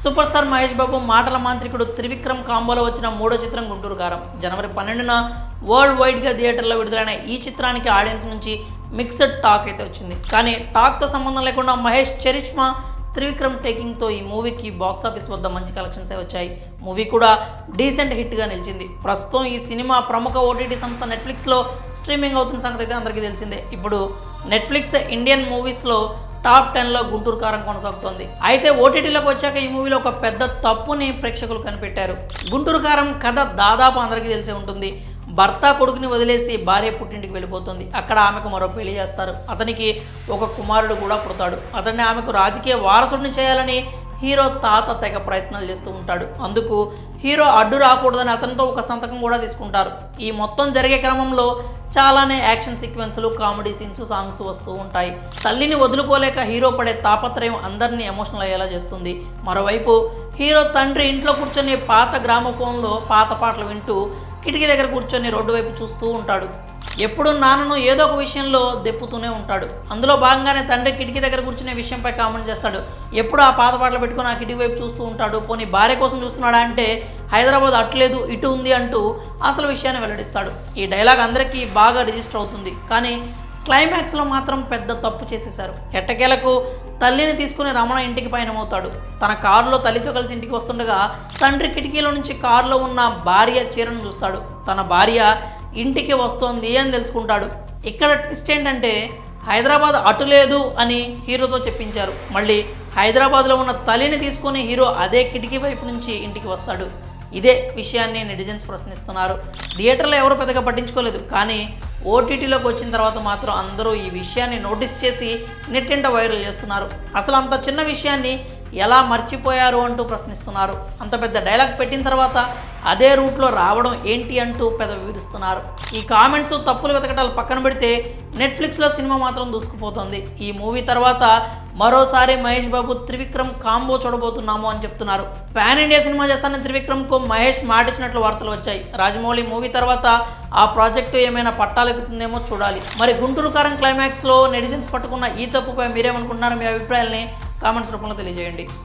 Super star Mahesh Babu మాటల మాంత్రికుడు త్రివిక్రమ్ కాంబోలో వచ్చిన మూడో చిత్రం గుంటూరు కారం జనవరి 12న వరల్డ్ వైడ్గా థియేటర్లో విడుదలైన ఈ చిత్రానికి ఆడియన్స్ నుంచి మిక్స్డ్ టాక్ అయితే వచ్చింది. కానీ టాక్తో సంబంధం లేకుండా మహేష్ చరిష్మా త్రివిక్రమ్ టేకింగ్తో ఈ మూవీకి బాక్సాఫీస్ వద్ద మంచి కలెక్షన్స్ వచ్చాయి. మూవీ కూడా డీసెంట్ హిట్గా నిలిచింది. ప్రస్తుతం ఈ సినిమా ప్రముఖ ఓటీటీ సంస్థ నెట్ఫ్లిక్స్లో స్ట్రీమింగ్ అవుతున్న సంగతి అయితే అందరికీ తెలిసిందే. ఇప్పుడు నెట్ఫ్లిక్స్ ఇండియన్ మూవీస్లో టాప్ 10లో గుంటూరు కారం కొనసాగుతోంది. అయితే ఓటీటీలోకి వచ్చాక ఈ మూవీలో ఒక పెద్ద తప్పుని ప్రేక్షకులు కనిపెట్టారు. గుంటూరు కారం కథ దాదాపు అందరికీ తెలిసే ఉంటుంది. భర్త కొడుకుని వదిలేసి భార్య పుట్టింటికి వెళ్ళిపోతుంది. అక్కడ ఆమెకు మరో పెళ్లి చేస్తారు. అతనికి ఒక కుమారుడు కూడా పుడతాడు. అతన్ని ఆమెకు రాజకీయ వారసుడిని చేయాలని హీరో తాత తెగ ప్రయత్నాలు చేస్తూ ఉంటాడు. అందుకు హీరో అడ్డు రాకూడదని అతనితో ఒక సంతకం కూడా తీసుకుంటారు. ఈ మొత్తం జరిగే క్రమంలో చాలానే యాక్షన్ సీక్వెన్స్లు, కామెడీ సీన్స్, సాంగ్స్ వస్తూ ఉంటాయి. తల్లిని వదులుకోలేక హీరో పడే తాపత్రయం అందరినీ ఎమోషనల్ అయ్యేలా చేస్తుంది. మరోవైపు హీరో తండ్రి ఇంట్లో కూర్చొని పాత గ్రామోఫోన్లో పాత పాటలు వింటూ కిటికీ దగ్గర కూర్చొని రోడ్డు వైపు చూస్తూ ఉంటాడు. ఎప్పుడు నాన్నను ఏదో ఒక విషయంలో దెప్పుతూనే ఉంటాడు. అందులో భాగంగానే తండ్రి కిటికీ దగ్గర కూర్చునే విషయంపై కామెంట్ చేస్తాడు. ఎప్పుడు ఆ పాత పాటలు పెట్టుకుని ఆ కిటికీ వైపు చూస్తూ ఉంటాడు. పోనీ భార్య కోసం చూస్తున్నాడా అంటే హైదరాబాద్ అట్లేదు ఇటు ఉంది అంటూ అసలు విషయాన్ని వెల్లడిస్తాడు. ఈ డైలాగ్ అందరికీ బాగా రిజిస్టర్ అవుతుంది. కానీ క్లైమాక్స్లో మాత్రం పెద్ద తప్పు చేసేశారు. ఎట్టకేలకు తల్లిని తీసుకుని రమణ ఇంటికి పయనమవుతాడు. తన కారులో తల్లితో కలిసి ఇంటికి వస్తుండగా తండ్రి కిటికీలో నుంచి కారులో ఉన్న భార్య చీరను చూస్తాడు. తన భార్య ఇంటికి వస్తోంది అని తెలుసుకుంటాడు. ఇక్కడ ట్విస్ట్ ఏంటంటే హైదరాబాద్ అటు లేదు అని హీరోతో చెప్పించారు. మళ్ళీ హైదరాబాద్లో ఉన్న తల్లిని తీసుకొని హీరో అదే కిటికీ వైపు నుంచి ఇంటికి వస్తాడు. ఇదే విషయాన్ని నెటిజన్స్ ప్రశ్నిస్తున్నారు. థియేటర్లో ఎవరు పెద్దగా పట్టించుకోలేదు. కానీ ఓటీటీలోకి వచ్చిన తర్వాత మాత్రం అందరూ ఈ విషయాన్ని నోటీస్ చేసి నెట్టింట వైరల్ చేస్తున్నారు. అసలు అంత చిన్న విషయాన్ని ఎలా మర్చిపోయారు అంటూ ప్రశ్నిస్తున్నారు. అంత పెద్ద డైలాగ్ పెట్టిన తర్వాత అదే రూట్లో రావడం ఏంటి అంటూ పెదవి విరుస్తున్నారు. ఈ కామెంట్స్, తప్పులు వెతకటాలు పక్కన పెడితే నెట్ఫ్లిక్స్లో సినిమా మాత్రం దూసుకుపోతుంది. ఈ మూవీ తర్వాత మరోసారి మహేష్ బాబు త్రివిక్రమ్ కాంబో చూడబోతున్నాము అని చెప్తున్నారు. పాన్ ఇండియా సినిమా చేస్తానని త్రివిక్రమ్కు మహేష్ మాటిచ్చినట్లు వార్తలు వచ్చాయి. రాజమౌళి మూవీ తర్వాత ఆ ప్రాజెక్టు ఏమైనా పట్టాలెక్కుతుందేమో చూడాలి. మరి గుంటూరు కారం క్లైమాక్స్లో నెటిజన్స్ పట్టుకున్న ఈ తప్పుపై మీరేమనుకుంటున్నారు? మీ అభిప్రాయాల్ని కామెంట్స్ రూపంలో తెలియజేయండి.